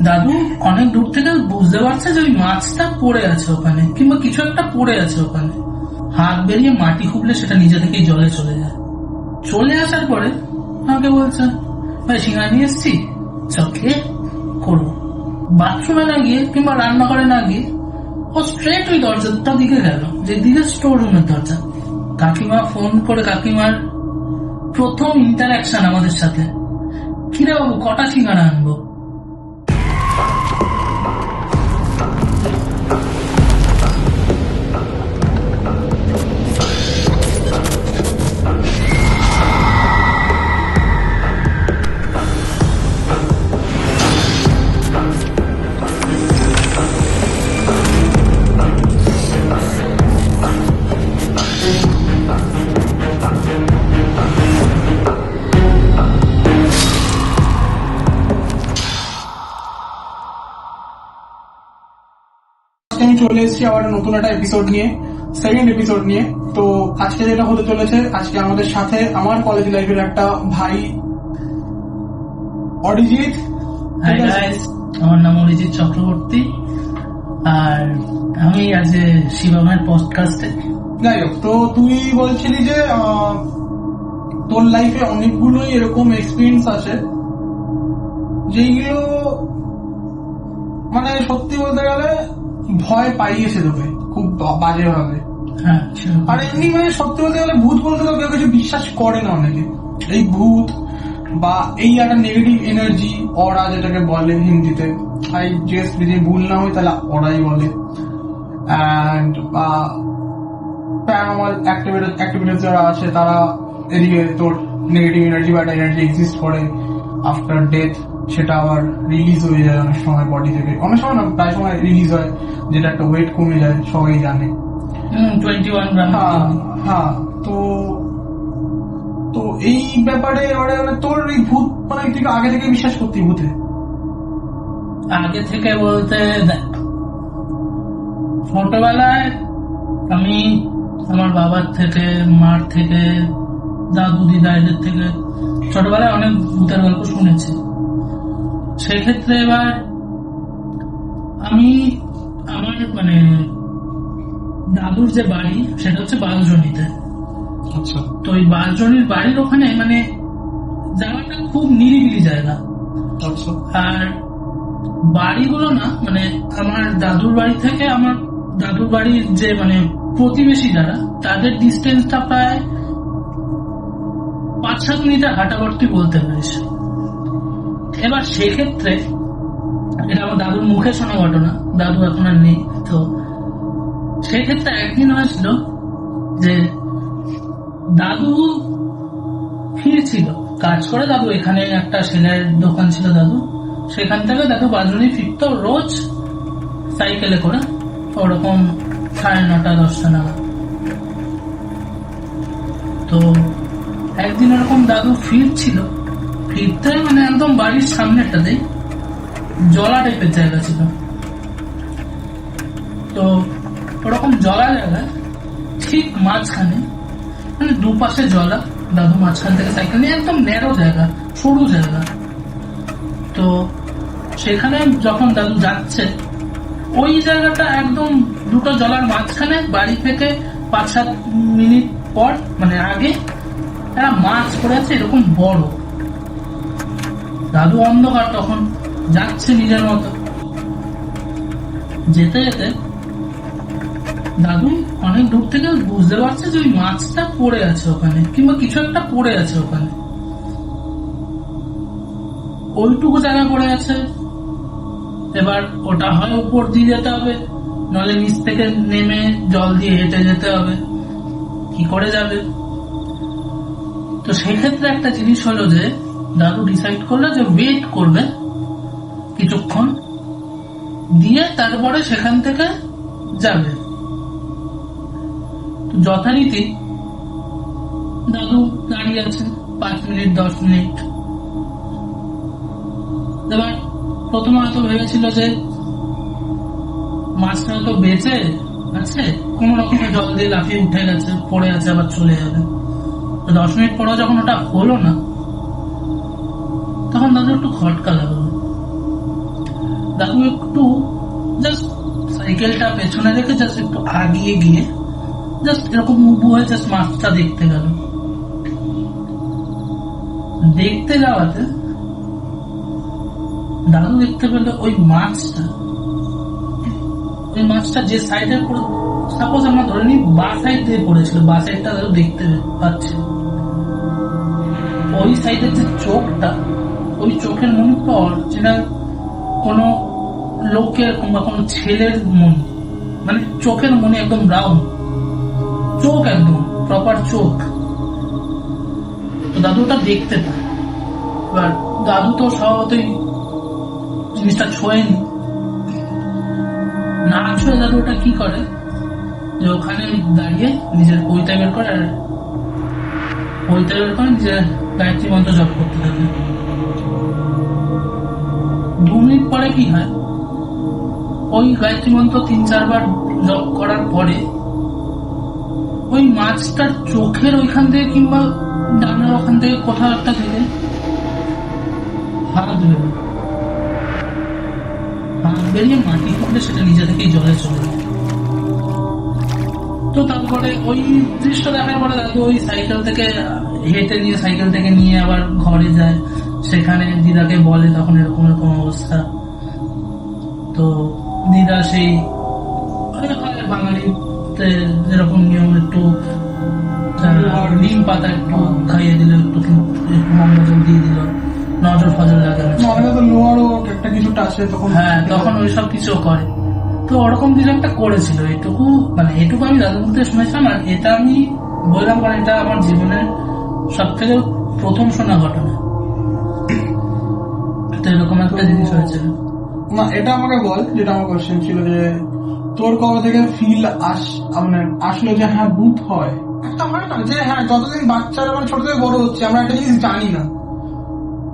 দাদু অনেক দূর থেকে বুঝতে পারছে যে ওই মাছটা পড়ে আছে ওখানে, কিংবা কিছু একটা পড়ে আছে ওখানে। হাত বেরিয়ে মাটি খুবলে সেটা নিজে থেকেই জলে চলে যায়। চলে আসার পরে আমাকে বলছে, ভাই সিঙ্গারা নিয়ে এসছি, চকে করবো। বাথরুমে না গিয়ে কিংবা রান্নাঘরে না গিয়ে ও স্ট্রেট ওই দরজাটা দিকে গেল, যেদিকে স্টোর রুমের দরজা। কাকিমা ফোন করে, কাকিমার প্রথম ইন্টারাকশন আমাদের সাথে, কিরে বাবু কটা সিঙ্গারা আনবো? আমি চলে এসেছি আবার নতুন একটা এপিসোড নিয়ে, সেকেন্ড এপিসোড নিয়ে। তো আজকে যেটা হতে চলেছে, আজকে আমাদের সাথে আমার কলেজ লাইফের একটা ভাই অরিজিৎ। হাই গাইস, আমার নাম অরিজিৎ চক্রবর্তী, আর আমি আজ শিবমের পডকাস্টে। যাই হোক, তো তুই বলছিলি যে তোর লাইফে অনেকগুলোই এরকম এক্সপিরিয়েন্স আছে যেগুলো মানে সত্যি বলতে গেলে ভয় পাইয়েছে তোকে খুব বাজে ভাবে। হ্যাঁ, আর এমনি মানে সত্যি বলতে গেলে ভূত বলতে তো কেউ কিছু বিশ্বাস করে না অনেকে। এই ভূত বা এই একটা নেগেটিভ এনার্জি, অরা যেটাকে বলে হিন্দিতে, আই জিজ্ঞেস যদি ভুল না হয় তাহলে অরাই বলে। অ্যান্ড প্যারানর্মাল অ্যাক্টিভিটিস যারা আছে তারা এদিকে তোর নেগেটিভ এনার্জি বা একটা এনার্জি এক্সিস্ট করে আফটার ডেথ, সেটা আবার রিলিজ হয়ে যায় অনেক সময় বডি থেকে, অনেক সময় না প্রায় সময় রিলিজ হয়, যেটা একটা ওয়েট কমে যায়, সবাই জানে। 21 গ্রাম। হ্যাঁ, তো তো এই ব্যাপারে এবারে মানে তোর এই ভূত মানে তুই আগে থেকে বিশ্বাস করতি ভূতে? আগে থেকে বলতে দেখ, ছোটবেলায় আমি আমার বাবার থেকে, মার থেকে, দাদু দিদা এদের থেকে ছোটবেলায় অনেক ভূতের গল্প শুনেছি। সেক্ষেত্রে এবার আমি আমার মানে দাদুর যে বাড়ি সেটা হচ্ছে বালজনিতে। আচ্ছা। তো ওই বালজনির বাড়ির ওখানে মানে জায়গাটা খুব নিরিবিলি জায়গা। আচ্ছা। আর বাড়িগুলো না মানে আমার দাদুর বাড়ি থেকে আমার দাদুর বাড়ির যে মানে প্রতিবেশী যারা, তাদের ডিস্টেন্সটা প্রায় 5-7 মিটার হাঁটাবর্তি বলতে পারিস। এবার সেক্ষেত্রে এটা আমার দাদুর মুখে শোনা ঘটনা, দাদু এখন আর নেই। তো সেক্ষেত্রে একদিন হয়েছিল যে দাদু ফিরছিল কাজ করে, দাদু এখানে একটা সেলাইয়ের দোকান ছিল দাদু, সেখান থেকে দাদু বাজনী ফিরত রোজ সাইকেলে করে, ওরকম 9:30-10টা নাগাদ। তো একদিন ওরকম দাদু ফিরছিল, ফিরতে মানে একদম বাড়ির সামনেটাতেই জলা টাইপের জায়গা ছিল। তো ওরকম জলা জায়গায় ঠিক মাঝখানে মানে দুপাশে জলা, দাদু মাঝখান থেকে সাইকেল নিয়ে, একদম ন্যারো জায়গা, সরু জায়গা। তো সেখানে যখন দাদু যাচ্ছে, ওই জায়গাটা একদম দুটো জলার মাঝখানে, বাড়ি থেকে 5-7 মিনিট পর মানে আগে একটা মাছ পড়ে আছে এরকম বড়। দাদু অন্ধকার তখন যাচ্ছে নিজের মতো, যেতে যেতে দাদু অনেক দূর থেকে বুঝতে পারছে যে ওই মাছটা পড়ে আছে ওখানে, কিংবা কিছু একটা পড়ে আছে ওখানে। ওইটুকু জায়গা পড়ে আছে, এবার ওটা হয় উপর দিয়ে যেতে হবে, নইলে নিচ থেকে নেমে জল দিয়ে হেঁটে যেতে হবে, কি করে যাবে? তো সেক্ষেত্রে একটা জিনিস হলো যে দাদু ডিসাইড করলো যে ওয়েট করবে কিছুক্ষণ, দিয়ে তারপরে সেখান থেকে যাবে। যথারীতি দাদু দাঁড়িয়ে আছে 5 মিনিট 10 মিনিট। এবার প্রথমে হয়তো ভেবেছিল যে মাছটা হয়তো বেঁচে আছে, কোন রকমের জল দিয়ে লাফিয়ে উঠে গেছে, পড়ে আছে, আবার চলে যাবে। 10 মিনিট পরে যখন ওটা হলো না, তখন দাদু একটু খটকা লাগলো। দাদু একটু জাস্ট সাইকেলটা পেছনে রেখে জাস্ট একটু আগিয়ে গিয়ে জাস্ট এরকম উবু হয়ে জাস্ট মাছটা দেখতে গেল। দেখতে যাওয়াতে দাদু দেখতে পেল ওই মাছটা যে সাইডে সাপোজ আমরা ধরে নিই বা সাইড দিয়ে পড়েছিল, বা সাইডটা দাদু দেখতে পাচ্ছে। ওই সাইডের যে চোখটা, ওই চোখের মনিটা অরিজিনাল কোনো লোকের কিংবা কোনো ছেলের মনি, মানে চোখের মনি একদম ব্রাউন চোখ, একদম প্রপার চোখ। তো দাদু ওটা দেখতে পায়। এবার দাদু তো স্বভাবতই জিনিসটা ছোঁয়নি, না ছুঁয়ে দাদু ওটা কি করে যে ওখানে দাঁড়িয়ে নিজের পৈতা বের করে আর পৈতা বের করে নিজের গায়ত্রী মন্ত্র জপ করতে থাকে। 2 মিনিট পরে কি হয়, ওই গায়ত্রী মন্ত্র 3-4 বার জপ করার পরে ওই মাছটার চোখের ওইখান থেকে কিংবা ডানার ওখান থেকে কোথাও একটা থেকে হাত বেরোয়। হাত বেরিয়ে মাটি করলে সেটা নিজে থেকেই জলে চলে যায়। তো তারপরে ওই দৃশ্য দেখার পরে দাদু ওই সাইকেল থেকে হেঁটে নিয়ে সাইকেল থেকে নিয়ে আবার ঘরে যায়। সেখানে দিদাকে বলে তখন এরকম এরকম অবস্থা। তো দিদা সেই বাঙালিতে যেরকম নিয়ম একটু নিম পাতা একটু খাইয়ে দিল, একটু মঙ্গল দিয়ে দিল, নজর ফজর লাগানো। লোহারও একটা কিছুটা আসে তখন, হ্যাঁ তখন ওইসব কিছু করে। তো ওরকম কিছু একটা করেছিল। এটুকু মানে এটুকু আমি দাদুর মুখে শুনেছিলাম। আর এটা আমি বললাম কারণ এটা আমার জীবনের সব থেকে প্রথম শোনা ঘটনা। তো এরকম একটা জিনিস হয়েছিল। না এটা আমাকে বল, যেটা আমার কোশ্চেন ছিল যে তোর কবে থেকে ফিল মানে আসলো যে হ্যাঁ ভূত হয়? একটা হয় না যে হ্যাঁ যতদিন বাচ্চারা মানে ছোট থেকে বড় হচ্ছে আমরা একটা জিনিস জানি না,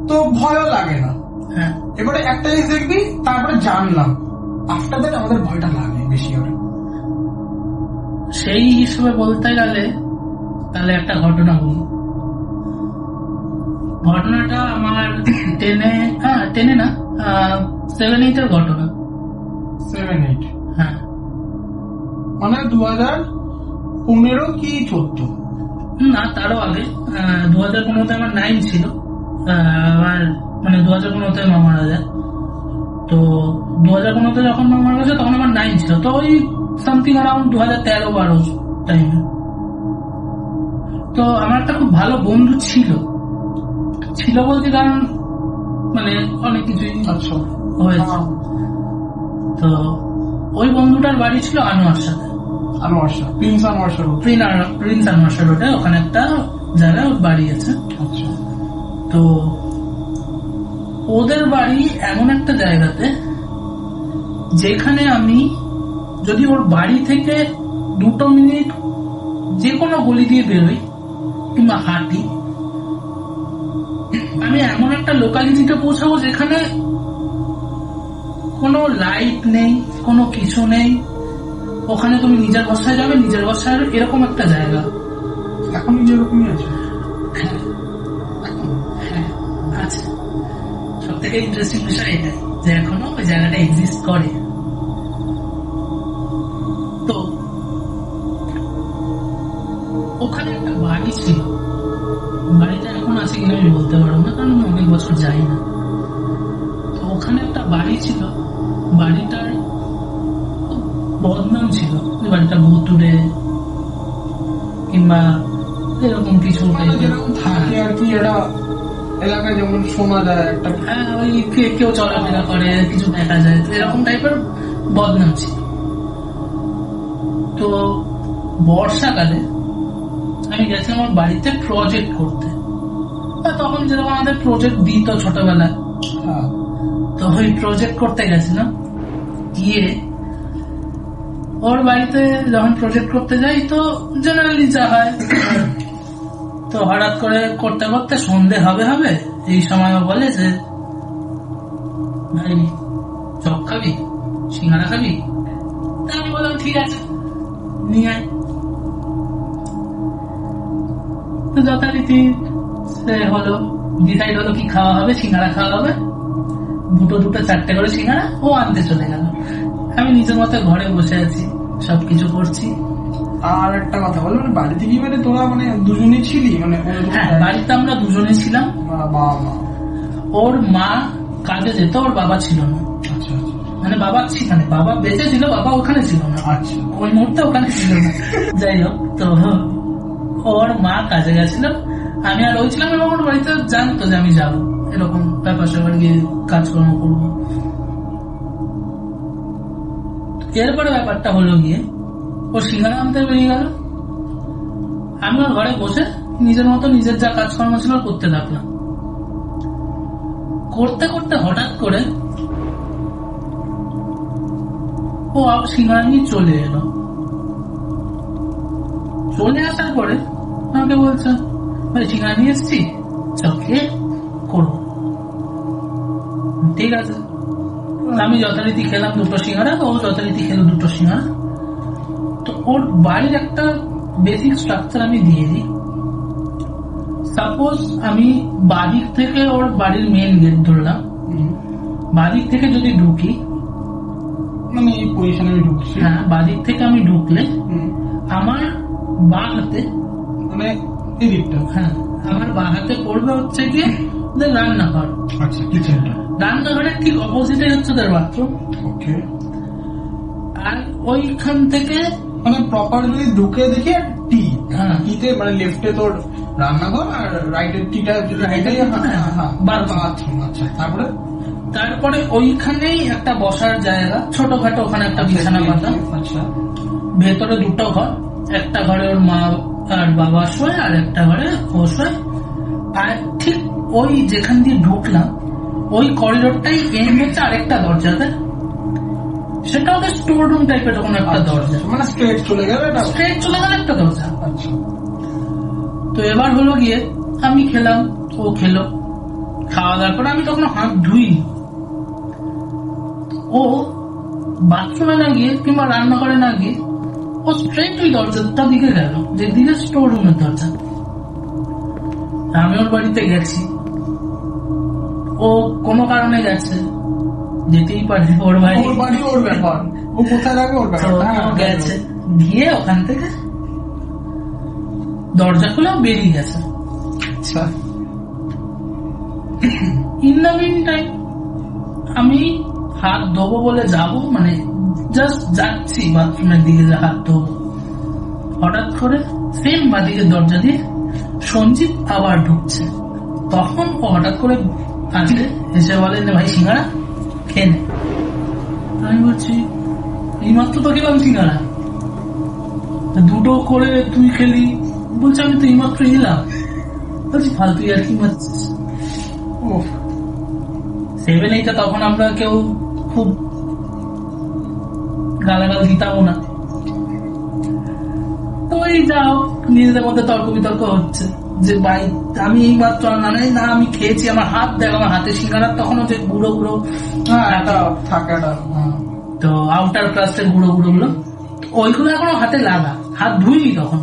তো ভয়ও লাগে না। হ্যাঁ এবারে একটা জিনিস দেখবি তারপরে জানলাম, আফটার দ্যাট আমাদের ভয়টা লাগে বেশি করে। সেই হিসেবে বলতে গেলে তাহলে একটা ঘটনা বলি। ঘটনাটা আমার 10 না 7-8 ঘটনা। 7-8? হ্যাঁ মানে 2015 কি 14? না তারও আগে। 2015-তে আমার 9 ছিল। আমার মানে 2015-তে মা মারা যায়। তো 2015-তে যখন মা মারা গেছে তখন আমার 9 ছিল। তো ওই সামথিং অ্যারাউন্ড 2013-12 টাইমে। তো আমার একটা খুব ভালো বন্ধু ছিল বলতে কারণ মানে অনেক কিছুই হয়েছে। তো ওই বন্ধুটার বাড়ি ছিল প্রিন্স আনোয়ার রোডে। ওখানে একটা জায়গায় ওর বাড়ি আছে। তো ওদের বাড়ি এমন একটা জায়গাতে যেখানে আমি যদি ওর বাড়ি থেকে 2 মিনিট যে কোনো গলি দিয়ে বেরোই কিংবা হাঁটি, আমি এমন একটা লোকালিটিতে পৌঁছাবো যেখানে কোনো লাইট নেই, কোনো কিছু নেই। ওখানে তুমি নিজের বসায় যাবে, নিজের বসায় এরকম একটা জায়গা। এখন যেরকমই আছে। হ্যাঁ আছে। সব থেকে ইন্টারেস্টিং বিষয় এটাই যে এখনো ওই জায়গাটা এক্সিস্ট করে। তো ওখানে একটা বাড়ি ছিল। বাড়িটা এখন আছে কিনা আমি বলতে পারবো না, কারণ আমি অনেক বছর যাই না। তো ওখানে একটা বাড়ি ছিল। বাড়িটার বদনাম ছিল, বাড়িটা ভুতুড়ে কিংবা এরকম কিছু থাকে আর কি। এটা এলাকায় যেমন শোনা যায় একটা, হ্যাঁ ওই কেউ চলাফেরা করে, কিছু দেখা যায়, তো এরকম টাইপের বদনাম ছিল। তো বর্ষাকালে আমি গেছিলাম আমার বাড়িতে প্রজেক্ট করতে। তখন যেরকম আমাদের প্রজেক্ট দিত ছোটবেলায়, তো ওই প্রজেক্ট করতে গেছিলাম। গিয়ে ওর বাড়িতে যখন প্রজেক্ট করতে যাই তো জেনারেলি যা হয়, তো হঠাৎ করে করতে করতে সন্ধে হবে এই সময় বলে যে ভাই চপ খাবি, সিঙ্গাড়া খাবি? তা আমি বললাম ঠিক আছে নিয়ে আয়। তো যথারীতি সে হলো, ডিসাইড হলো কি খাওয়া হবে, সিঙ্গাড়া খাওয়া হবে। দুটো চারটে করে সিঙ্গারা ও আনতে চলে গেল। আমি নিজের মতো ঘরে বসে আছি, সবকিছু করছি। আর একটা কথা বল, মানে বাড়িতে কি মানে তোরা মানে দুজনেই ছিলি? মানে হ্যাঁ, বাড়িতে আমরা দুজনে ছিলাম। বাবা মা? ওর মা কাজে যেত, ওর বাবা ছিল না। আচ্ছা আচ্ছা মানে বাবা বেঁচে ছিল, বাবা ওখানে ছিল না, আচ্ছা। ওই মুহূর্তে ওখানে ছিল না। যাই হোক, তো ওর মা কাজে গেছিল, আমি আর ওই ছিলাম, এবং ওর বাড়িতে জানতো যে আমি যাবো, এরকম ব্যাপার স্যাপার গিয়ে কাজকর্ম করবো। এরপরে ব্যাপারটা হলো গিয়ে ও সিঙ্গারা আনতে বেরিয়ে গেল, আমি ওর ঘরে বসে নিজের মতো নিজের যা কাজকর্ম ছিল করতে থাকলাম। করতে করতে হঠাৎ করে ও সিঙ্গারা নিয়ে চলে এলো। চলে আসার পরে আমাকে বলছে, ভাই সিঙ্গারা নিয়ে এসছি, চকে করবো। ঠিক আছে, আমি যথারীতি খেলাম দুটো সিঙ্গারা, ও যথারীতি খেলো দুটো সিঙ্গারা। তো ওর বাড়ির একটা বেসিক স্ট্রাকচার আমি দিয়ে দিই। সাপোজ আমি বাদিক থেকে ওর বাড়ির মেন গেট ধরলাম, বাদিক থেকে যদি ঢুকি, মানে এই পজিশনে আমি ঢুকছি। হ্যাঁ, বাদিক থেকে আমি ঢুকলে আমার বাঁ হাতে, মানে এই দিকটা, হ্যাঁ আমার বাঁ হাতে পড়বে হচ্ছে গিয়ে রান্নাঘর। আচ্ছা, কিচেনটা। রান্নাঘরের ঠিক অপোজিটে হচ্ছে তার বাথরুম। ওকে। আর ওইখান থেকে মানে প্রপার যদি ঢুকে দেখি টি, হ্যাঁ টিতে মানে লেফটে তোর রান্নাঘর আর রাইটের টিটা রাইটে বাথরুম। আচ্ছা, তারপরে ওইখানেই একটা বসার জায়গা ছোটখাটো, ওখানে একটা বিছানা পাতা। আচ্ছা, ভেতরে দুটো ঘর, একটা ঘরে ওর মা আর বাবা শোয়, আর একটা ঘরে ও শোয়। আর ঠিক ওই যেখান দিয়ে ঢুকলাম ওই করিডোরটাই এন্ড হচ্ছে আরেকটা দরজাতে, সেটা ওদের স্টোর রুম টাইপের কোনো একটা দরজা, মানে স্ট্রেট চলে গেল একটা দরজা। আচ্ছা। তো এবার হলো গিয়ে আমি খেলাম, ও খেলো, খাওয়া দাওয়ার পরে আমি তখন হাত ধুইনি। ও বাথরুমে না গিয়ে কিংবা রান্নাঘরে না গিয়ে ও স্ট্রেট ওই দরজাটা দিকে গেল, যেদিকে স্টোর রুমের দরজা। আমি ওর বাড়িতে গেছি, ও কোনো কারণে গেছে, যেতেই পারে, ওর বাড়ি ওর ব্যাপার, ও কোথায় যাবে ওর ব্যাপার। গেছে, গিয়ে ওখান থেকে দরজা খুলে বেরিয়ে গেছে। আচ্ছা। ইন দ্য মিন টাইম আমি হাত ধোবো বলে যাবো, মানে জাস্ট যাচ্ছি বাথরুমের দিকে যে হাত ধোবো, হঠাৎ করে সেম বাদিকের দরজা দিয়ে সঞ্জিত আবার ঢুকছে। তখন ও হঠাৎ করে আসে, এসে বলে যে ভাই সিঙ্গারা খেয়ে নে। আমি বলছি এইমাত্র তো খেলাম সিঙ্গারা, দুটো করে তুই খেলি। বলছে আমি তো এইমাত্র এলাম। বলছি ফালতু আর কি মারছিস। 7-8 তখন আমরা কেউ খুব গালাগাল দিতামও না। তো এই যাও নিজেদের মধ্যে তর্ক বিতর্ক হচ্ছে যে ভাই আমি এই মাত্র না আমি খেয়েছি, আমার হাত দেখ, আমার হাতে সিঙ্গারা তখনও যে গুঁড়ো গুঁড়ো থাকে, তো আউটার ক্লাসের গুঁড়ো গুঁড়ো গুলো, ওইগুলো এখনো হাতে লাগা, হাত ধুইনি তখন।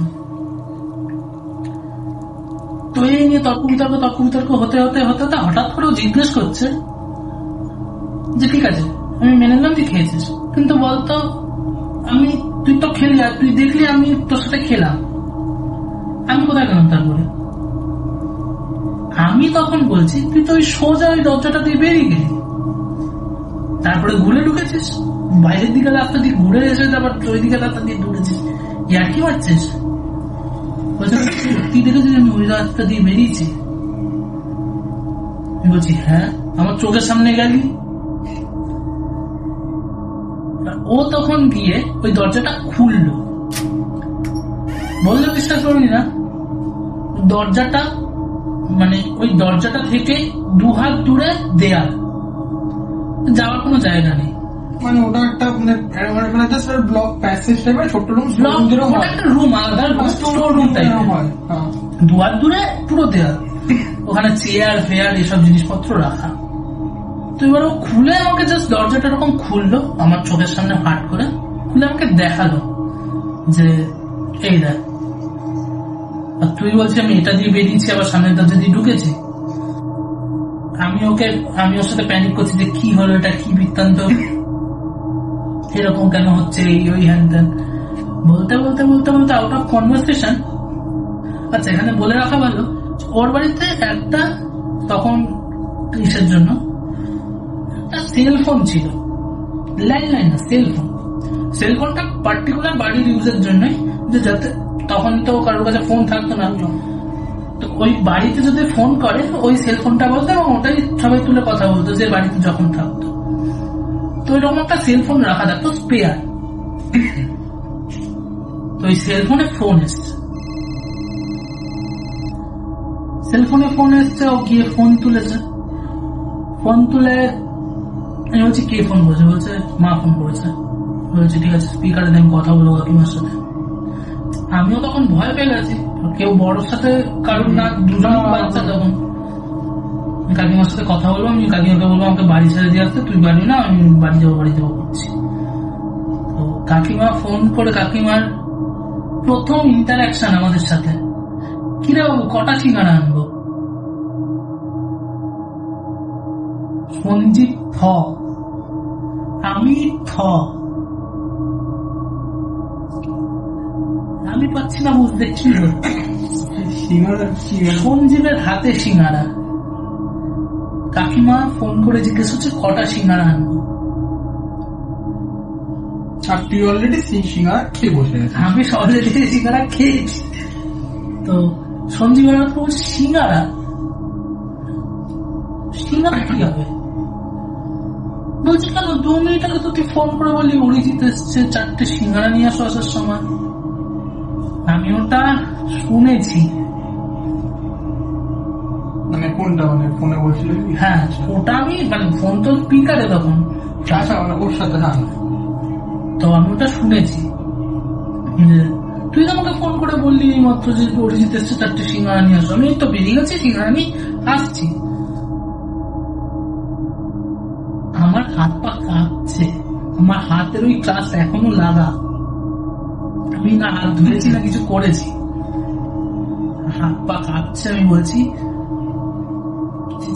তো এই নিয়ে তর্ক বিতর্ক হতে হতে হঠাৎ করে জিজ্ঞেস করছে যে ঠিক আছে আমি মেনে নিলাম তুই খেয়েছিস, কিন্তু বলতো তুই তো খেলি, আর তুই দেখলি আমি তোর সাথে খেলাম, আমি কোথায় গেলাম? তারপরে আমি তখন বলছি তুই তো ওই সোজা ওই দরজাটা দিয়ে বেরিয়ে গেলি, তারপরে ঘুরে ঢুকেছিস বাইরের দিকে রাস্তা দিয়ে, ঘুরে এসে আবার ওই দিকে রাস্তা দিয়ে ঢুকেছিস, ইয়ার কি মারছিস? বলছে তুই দেখেছিস আমি ওই রাস্তা দিয়ে বেরিয়েছি? বলছি হ্যাঁ, আমার চোখের সামনে গেলি। ও তখন গিয়ে ওই দরজাটা খুললো, বললে বিশ্বাস করবি না, দরজাটা মানে ওই দরজাটা থেকে 2 হাত দূরে দেয়াল, যাওয়ার কোনো জায়গা নেই। মানে ওটা একটা ব্লক প্যাসেজ টাইপের ছোট্ট রুম, একটা রুম, আলাদা স্টোর রুম টাইপের হয়, 2 হাত দূরে পুরো দেয়াল, ওখানে চেয়ার ফেয়ার এসব জিনিসপত্র রাখা। তো এবার ও খুলে আমাকে জাস্ট দরজাটা এরকম খুললো আমার চোখের সামনে হাট করে, খুলে আমাকে দেখালো যে এই দেখ। আর তুই বলছি আমি এটা দিয়ে বেরিয়েছি, আবার সামনের দরজা দিয়ে ঢুকেছি। আমি ওর সাথে প্যানিক করছি যে কি হলো, এটা কি বৃত্তান্ত, এরকম কেন হচ্ছে, এই ওই হ্যান ত্যান বলতে বলতে বলতে বলতে আউট অফ কনভারসেশন। আচ্ছা, এখানে বলে রাখা ভালো, ওর বাড়িতে একটা তখন কিসের জন্য একটা সেলফোন ছিল, ল্যান্ডলাইন না, সেলফোন। সেলফোনটা পার্টিকুলার বাড়ির ইউজের জন্যই, যে যাতে তখন তো কারোর কাছে ফোন থাকতো না, তো ওই বাড়িতে যদি ফোন করে ওই সেলফোনটা বলতো এবং ওটাই সবাই তুলে কথা বলতো যে বাড়িতে যখন থাকতো। তো এরকম একটা সেলফোন রাখা থাকতো স্পেয়ার। তো ওই সেলফোনে ফোন এসছে, ও গিয়ে ফোন তুলেছে। ফোন তুলে আমি বলছি কে ফোন করেছে, বলছে মা ফোন করেছে। বলছে ঠিক আছে, স্পিকারে আমি কথা বলবো কাকিমার সাথে। আমিও তখন ভয় পেয়ে গেছি, কেউ বড়োর সাথে কারোর না, দুজন বাচ্চা তখন। কাকিমার সাথে কথা বলবো, আমি কাকিমাকে বলবো আমাকে বাড়ি ছেড়ে দিয়ে আসতে, তুই বাড়ি না, আমি বাড়ি যাবো করছি। তো কাকিমা ফোন করে, কাকিমার প্রথম ইন্টারাকশন আমাদের সাথে, কিরে বাবু কটা সিঙ্গারা আনবো? সঞ্জীব থ, আমি থ, আমি পাচ্ছি না বুঝতে কি হচ্ছে। সঞ্জীবের হাতে সিঙ্গারা, কাকিমা ফোন করে জিজ্ঞেস হচ্ছে কটা সিঙ্গারা আনবো। আর তুই অলরেডি সিঙ্গারা খেয়ে বসে গেছিস। আমি অলরেডি সিঙ্গারা খেয়েছি। তো সঞ্জীব বলছে সিঙ্গারা কি হবে? বলছি কেন, 2 মিনিট আগে তো তুই ফোন করে বললি অরিজিৎ এসছে, 4টে সিঙ্গারা নিয়ে আসো আসার সময়। আমি ওটা শুনেছি। মানে কোনটা, মানে ফোনে বলছিল? হ্যাঁ, ওটা আমি মানে ফোন তো স্পিকারে তখন। আচ্ছা, মানে ওর সাথে। হ্যাঁ, তো আমি ওটা শুনেছি। তুই তো আমাকে ফোন করে বললি এই মাত্র যে অরিজিৎ এসছে, 4টে সিঙ্গারা নিয়ে আসো। আমি তো বেরিয়ে গেছি, সিঙ্গারা নিয়ে আসছি। আমার হাত পা কাঁপছে, আমার হাতের ওই ক্লাস এখনো লাগা। আমি না হাত ধরেছি না কিছু করেছি, হাত পা কাঁপছে। আমি বলছি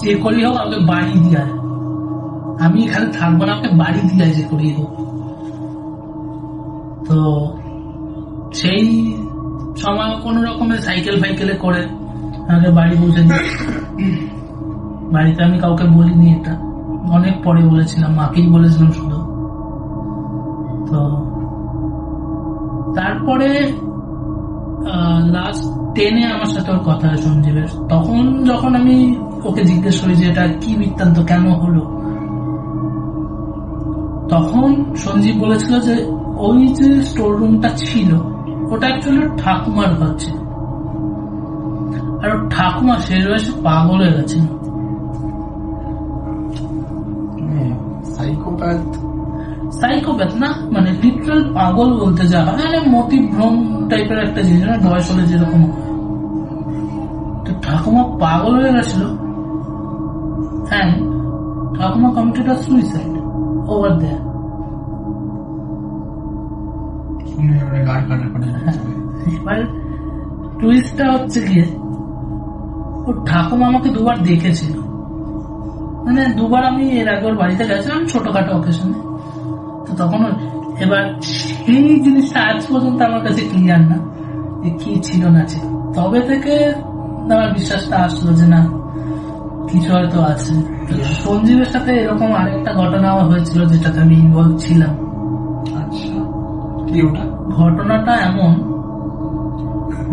যে করি হোক আমাকে বাড়ি দিয়ে, আমি এখানে থাকবো না, আমাকে বাড়ি দিয়ে যে করি হোক। তো সেই সময় কোন রকমের সাইকেলে করে আমাকে বাড়ি পৌঁছে দিই। বাড়িতে আমি কাউকে বলিনি, এটা অনেক পরে বলেছিলাম, মাকেই বলেছিলাম শুধু। তো তারপরে লাস্ট 10-এ আমার সাথে ওর কথা হয় সঞ্জীবের। তখন যখন আমি ওকে জিজ্ঞেস করি যে এটা কি বৃত্তান্ত, কেন হলো, তখন সঞ্জীব বলেছিল যে ওই যে স্টোর রুমটা ছিল ওটা অ্যাকচুয়ালি ঠাকুমার ঘর ছিল, আর ঠাকুমা সেই বয়সে পাগল হয়ে গেছিল। সাইকোপ্যাথ না, মানে লিটারাল পাগল বলতে যা হয়, মানে মতিভ্রম টাইপের একটা জিনিস, বয়স হলে যেরকম। তো ঠাকুমা পাগল হয়ে গেছিল, and ঠাকুমা committed a suicide over there. এবার টুইস্টটা হচ্ছে গিয়ে, ও ঠাকুমা আমাকে 2বার দেখেছিল, মানে 2বার আমি এর আগে ওর বাড়িতে গেছিলাম ছোটখাটো অকেশনে। তো তখন এবার সেই জিনিসটা আজ পর্যন্ত আমার কাছে ক্লিয়ার না যে কি ছিল না ছিল। তবে থেকে আমার বিশ্বাসটা আসলো যে না, কিছু হয়তো আছে। সঞ্জীবের সাথে এরকম আরেকটা ঘটনা হয়েছিল যেটাতে আমি ইনভলভ ছিলাম। আচ্ছা, কি ওটা? ঘটনাটা এমন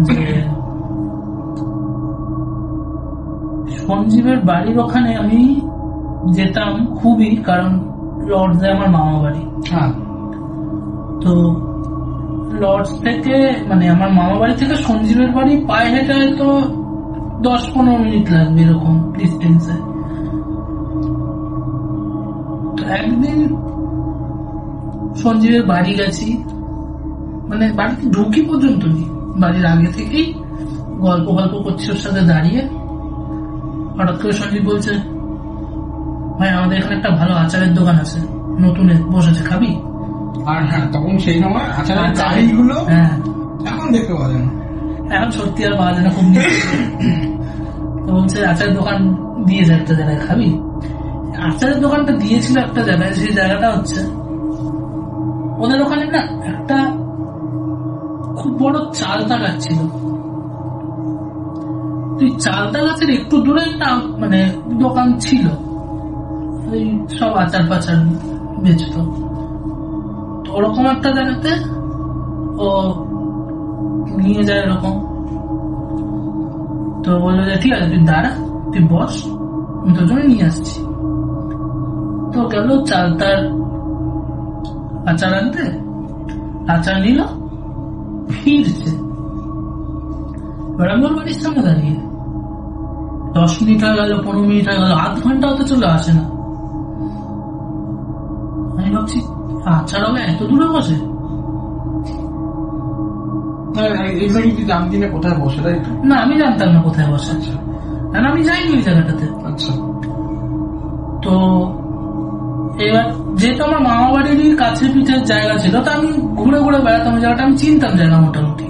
যে সঞ্জীবের বাড়ির ওখানে আমি যেতাম খুবই, কারণ লর্ডসে আমার মামা বাড়ি। তো লর্ডস থেকে, মানে আমার মামা বাড়ি থেকে সঞ্জীবের বাড়ি পায়ে হেঁটে হয়তো 10-15 মিনিট লাগবে এরকম ডিস্টেন্সে। তো একদিন সঞ্জীবের বাড়ি গেছি, মানে বাড়িতে ঢুকি পর্যন্ত নেই, বাড়ির আগে থেকেই গল্প করছি ওর সাথে দাঁড়িয়ে। হঠাৎ করে সঞ্জীব বলছে, ভাই আমাদের এখানে একটা ভালো আচারের দোকান আছে, নতুন বসেছে, খাবি? আর হ্যাঁ, তখন সেই সময় আচারের গাড়িগুলো এখন দেখতে পাওয়া যায় না, এখন সত্যি আর পাওয়া যায় না, খুব। তো বলছে আচারের দোকান দিয়েছে একটা জায়গায়, খাবি? আচারের দোকানটা দিয়েছিল একটা জায়গায়, সেই জায়গাটা হচ্ছে ওদের ওখানে না একটা খুব বড় চালতা গাছ ছিল। তুই চালতা গাছের একটু দূরে একটা মানে দোকান ছিল, ওই সব আচার পাচার বেচত। তো ওরকম একটা জায়গাতে ও নিয়ে যায় এরকম। তো বললো যে ঠিক আছে তুই দাঁড়া, তুই বস, আমি তোর জন্য নিয়ে আসছি। তো গেল চালতার আচার আনতে, আচার নিল, ফিরছে। এবার আমি ওর বাড়ির সামনে দাঁড়িয়ে 10 মিনিট হয়ে গেল, 15 মিনিট হয়ে গেল, আধ ঘন্টা হতে চলে আসে না। আমি ভাবছি আচার হবে এত দূরে বসে? এক্স্যাক্টলি জানতি না কোথায় বসে, তাই তো? না, আমি জানতাম না কোথায় বসে, আর আমি যাইনি ওই জায়গাটাতে। আচ্ছা। তো এবার যেহেতু আমার মামা বাড়িরই কাছে পিঠের জায়গা ছিল, তো আমি ঘুরে ঘুরে বেড়াতাম ওই জায়গাটা, আমি চিনতাম জায়গা মোটামুটি।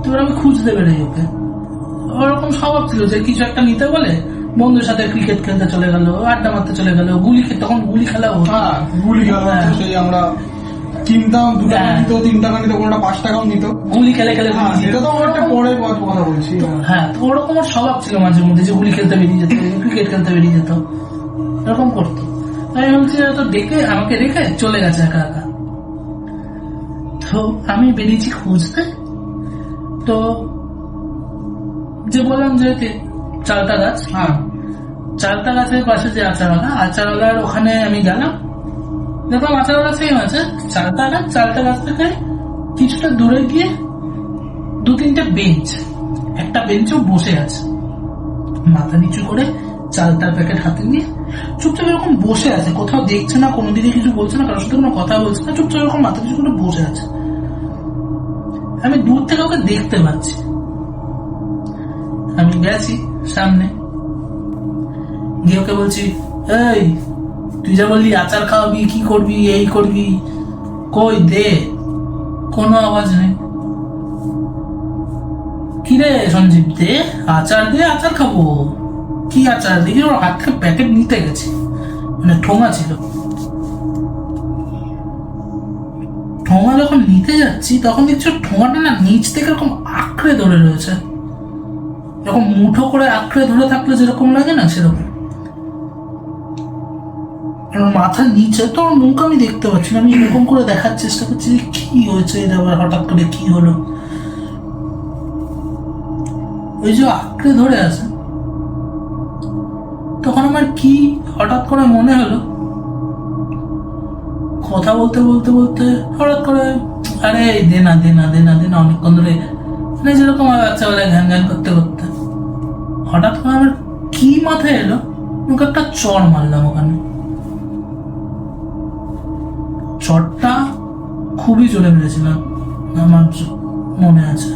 তো এবার আমি খুঁজতে বেরোই ওকে। ওরকম স্বভাব ছিল যে কিছু একটা নিতে বলে বন্ধুর সাথে ক্রিকেট খেলতে চলে গেল, আড্ডা মারতে চলে গেল, তখন গুলি খেলা হতো। হ্যাঁ, গুলি খেলা হতো, সেই আমরা কিনতাম, 2 টাকা নিত, 3 টাকা নিত, কোনটা 5 টাকাও নিত, গুলি খেলে খেলে। এটা তো আমার একটা পরে কথা বলছি। হ্যাঁ, তো ওরকম ওর স্বভাব ছিল মাঝে মধ্যে যে গুলি খেলতে বেরিয়ে যেত, ক্রিকেট খেলতে বেরিয়ে যেত, এরকম করতো। আমি বলছি তো ডেকে আমাকে রেখে চলে গেছে একা একা। তো আমি বেরিয়েছি খুঁজতে। তো যে বললাম যে চালতা গাছ, হ্যাঁ, চালতা গাছের পাশে যে আচারওয়ালার ওখানে আমি গেলাম, দেখলাম আচারওয়ালা সেম আছে, চালতা গাছ থেকে কিছুটা দূরে গিয়ে 2-3টে বেঞ্চ, একটা বেঞ্চও বসে আছে, মাথা নিচু করে চালতার প্যাকেট হাতে নিয়ে চুপচাপ এরকম বসে আছে, কোথাও দেখছে না, কোনো দিকে কিছু বলছে না, কারোর সাথে কোনো কথা বলছে না, চুপচাপ এরকম মাথা নিচু করে বসে আছে। আমি দূর থেকে ওকে দেখতে পাচ্ছি। আমি গেছি সামনে গিয়ে ওকে বলছি, এই তুই যা বললি আচার খাওয়াবি, কি করবি, এই করবি, কই দে। কোনো আওয়াজ নেই। কিরে সঞ্জীব, দে আচার, দে আচার খাবো। কি আচার? দেখি ওর হাত থেকে প্যাকেট নিতে গেছে, মানে ঠোঙা ছিল। ঠোঙা যখন নিতে যাচ্ছি তখন দেখছি ঠোঙাটা না নিচ থেকে এরকম আঁকড়ে ধরে রয়েছে, এরকম মুঠো করে আঁকড়ে ধরে থাকলে যেরকম লাগে না সেরকম। মাথার নিচে তো ওর মুখ আমি দেখতে পাচ্ছি না, আমি এরকম করে দেখার চেষ্টা করছি যে কি হয়েছে, এটা আবার হঠাৎ করে কি হলো। ওই যে আঁকড়ে ধরে আছে, তখন আমার কি হঠাৎ করে মনে হলো, কথা বলতে বলতে বলতে হঠাৎ করে, আরে দে না দে না দে না দে না, অনেকক্ষণ ধরে মানে যেরকম বাচ্চাবেলায় ঘ্যান ঘ্যান করতে করতে হঠাৎ করে আমার কি মাথায় এলো, ওকে একটা চড় মারলাম ওখানে। চড়টা খুবই জোরে মেরেছিলাম, আমার মনে আছে।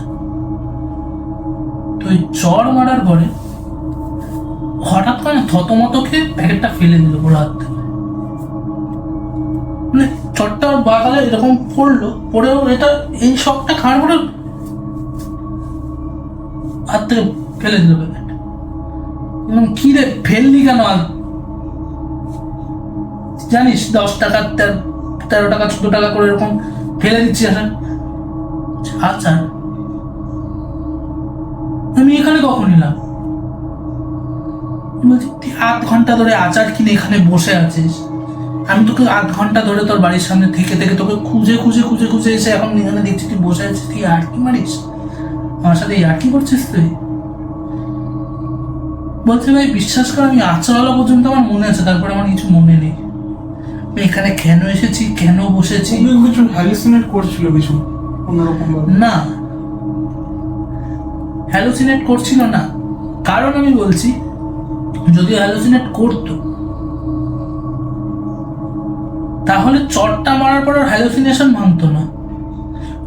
তো ওই চড় মারার পরে হঠাৎ করে থতমত খেয়ে প্যাকেটটা ফেলে দিল পুরো হাত থেকে। মানে চটটা ওর বাগালে এরকম পড়লো, পড়েও এটা এই শখটা খাওয়ার পরে হাত থেকে ফেলে দিল প্যাকেট। কি রে ফেললি কেন? জানিস 10 টাকা 13 টাকা 14 টাকা করে এরকম ফেলে দিচ্ছি। আচ্ছা আমি এখানে কখন এলাম? তুই 8 ঘন্টা ধরে আচার কিনে এখানে বসে আছিস, আমি তোকে 8 ঘন্টা ধরে তোর বাড়ির সামনে থেকে থেকে তোকে খুঁজে খুঁজে খুঁজে খুঁজে এসে এখন এখানে দেখছি তুই বসে আছিস, তুই আর কি মারিস আমার সাথে? আর কি করছিস তুই? বলছে ভাই বিশ্বাস কর, আমি আচারওয়ালা পর্যন্ত আমার মনে আছে, তারপরে আমার কিছু মনে নেই। আমি এখানে কেন এসেছি, কেন বসেছি। কিছু হ্যালুসিনেট করছিল কিছু অন্যরকম ভাবে? না, হ্যালুসিনেট করছিল না, কারণ আমি বলছি যদি হ্যালুসিনেট করতো তাহলে চটটা মারার পর হ্যালুসিনেশন ভাঙতো না,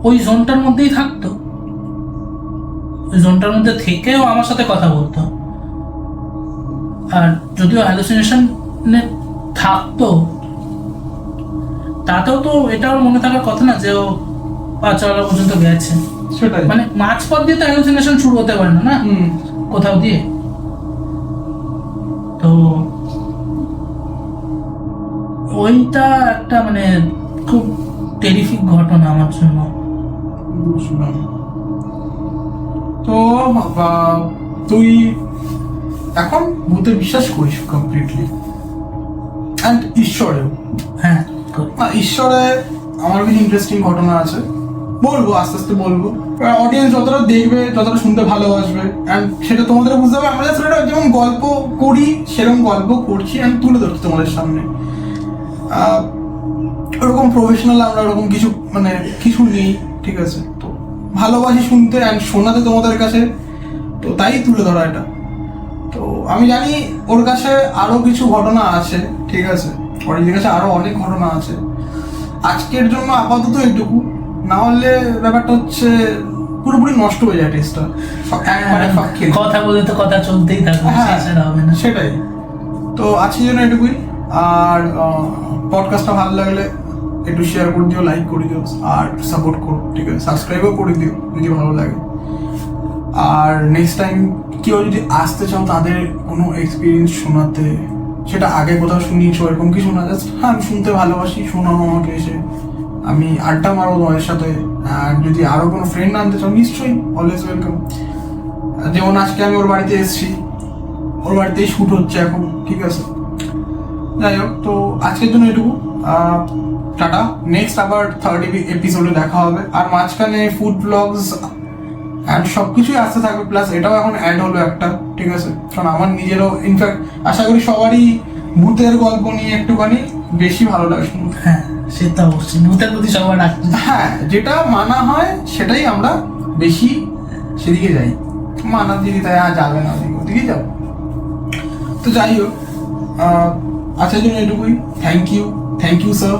ওই জোনটার মধ্যেই থাকতো, ওই জোনটার মধ্যে থেকেও আমার সাথে কথা বলতো। আর যদিও হ্যালুসিনেশন থাকতো তাতেও তো এটাও মনে থাকার কথা না যে ও 5 পর্যন্ত গেছে। সেটাই, মানে মাঝপথ দিয়ে তো হ্যালুসিনেশন শুরু হতে পারে না, না কোথাও দিয়ে। তো ওইটা একটা মানে খুব টেরিফিক ঘটনা আমার জন্য। বুঝলাম। তো তুই এখন ভূতে বিশ্বাস করিস কমপ্লিটলি, অ্যান্ড ঈশ্বরেও? হ্যাঁ, করি। ঈশ্বরে আমার কিছু ইন্টারেস্টিং ঘটনা আছে, বলবো আস্তে আস্তে বলবো। অডিয়েন্স যতটা দেখবে, যতটা শুনতে ভালোবাসবে, অ্যান্ড সেটা তোমাদের বুঝতে হবে। আমরা সেটা যেমন গল্প করি সেরকম গল্প করছি অ্যান্ড তুলে ধরছি তোমাদের সামনে। ওরকম প্রফেশনাল আমরা ওরকম কিছু মানে কিছু নেই, ঠিক আছে? তো ভালোবাসি শুনতে অ্যান্ড শোনাতে তোমাদের কাছে, তো তাই তুলে ধরা এটা। তো আমি জানি ওর কাছে আরো কিছু ঘটনা আছে, ঠিক আছে? অরিজির কাছে আরো অনেক ঘটনা আছে। আজকের জন্য আপাতত এইটুকু, না হলে ব্যাপারটা হচ্ছে পুরোপুরি নষ্ট হয়ে যায় টেস্টটা। কথা বলে তো কথা চলতেই থাকবে, শেষ আর হবে না। সেটাই। তো আজকের জন্য এটুকুই। আর পডকাস্টটা ভালো লাগলে একটু শেয়ার করে দিও, লাইক করে দিও, আর সাপোর্ট করো, ঠিক আছে? সাবস্ক্রাইবও করে দিও যদি ভালো লাগে। আর নেক্সট টাইম কেউ যদি আসতে চাও তাদের কোনো এক্সপিরিয়েন্স শোনাতে, সেটা আগে কোথাও শুনিয়েছো এরকম কিছু না, জাস্ট হ্যাঁ আমি শুনতে ভালোবাসি, শোনাও আমাকে এসে, আমি আড্ডা মারবো তোমাদের সাথে। আর যদি আরো কোনো ফ্রেন্ড আনতে চাও, নিশ্চয়ই অলওয়েজ ওয়েলকাম। যেমন আজকে আমি ওর বাড়িতে এসেছি, ওর বাড়িতেই শুট হচ্ছে এখন, ঠিক আছে? যাই হোক, তো আজকের জন্য এটুকু। টাটা। নেক্সট আবার 30 এপিসোডে দেখা হবে। আর মাঝখানে ফুড ব্লগস অ্যান্ড সবকিছুই আসতে থাকবে, প্লাস এটাও এখন অ্যাড হলো একটা, ঠিক আছে? কারণ আমার নিজেরও ইনফ্যাক্ট আশা করি সবারই ভূতের গল্প নিয়ে একটুখানি বেশি ভালো লাগে শুনতে। হ্যাঁ, সেটা অবশ্যই ভূতের প্রতি সবার রাখতে। হ্যাঁ, যেটা মানা হয় সেটাই আমরা বেশি সেদিকে যাই। মানা দিদি তাই যাবে না, ওদিকে যাবো। তো যাই হোক, আজকের জন্য এটুকুই। Thank you sir.